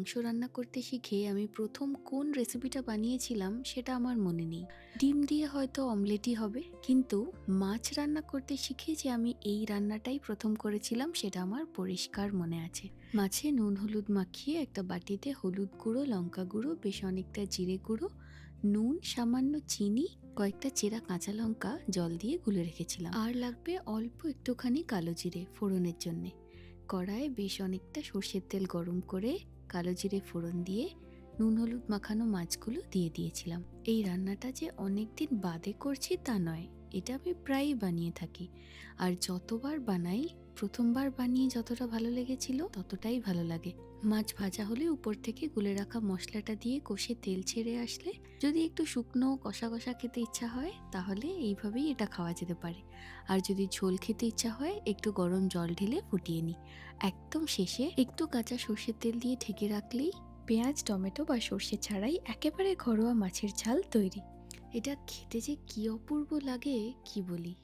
মাংস রান্না করতে শিখে আমি প্রথম কোন রেসিপিটা বানিয়েছিলাম সেটা আমার মনে নেই। ডিম দিয়ে হয়তো অমলেটই হবে। কিন্তু মাছ রান্না করতে শিখে যে আমি এই রান্নাটাই প্রথম করেছিলাম সেটা আমার পরিষ্কার মনে আছে। মাছে নুন হলুদ মাখিয়ে একটা বাটিতে হলুদ গুঁড়ো, লঙ্কা গুঁড়ো, বেশ অনেকটা জিরে গুঁড়ো, নুন, সামান্য চিনি, কয়েকটা চেরা কাঁচা লঙ্কা জল দিয়ে গুলে রেখেছিলাম। আর লাগবে অল্প একটুখানি কালো জিরে ফোড়নের জন্যে। কড়াইয়ে বেশ অনেকটা সর্ষের তেল গরম করে কালো জিরে ফোড়ন দিয়ে নুন হলুদ মাখানো মাছগুলো দিয়ে দিয়েছিলাম। এই রান্নাটা যে অনেকদিন বাদে করছি তা নয়, এটা আমি প্রায়ই বানিয়ে থাকি। আর যতবার বানাই, প্রথমবার বানিয়ে যতটা ভালো লেগেছিল ততটাই ভালো লাগে। মাছ ভাজা হলে উপর থেকে গুলে রাখা মশলাটা দিয়ে কষে তেল ছেড়ে আসলে যদি একটু শুকনো কষা কষা খেতে ইচ্ছা হয় তাহলে এইভাবেই এটা খাওয়া যেতে পারে। আর যদি ঝোল খেতে ইচ্ছা হয় একটু গরম জল ঢেলে ফুটিয়ে নিই। একদম শেষে একটু কাঁচা সর্ষের তেল দিয়ে ঢেকে রাখলেই পেঁয়াজ, টমেটো বা সর্ষে ছাড়াই একেবারে ঘরোয়া মাছের ঝাল তৈরি। এটা খেতে যে কি অপূর্ব লাগে কি বলি।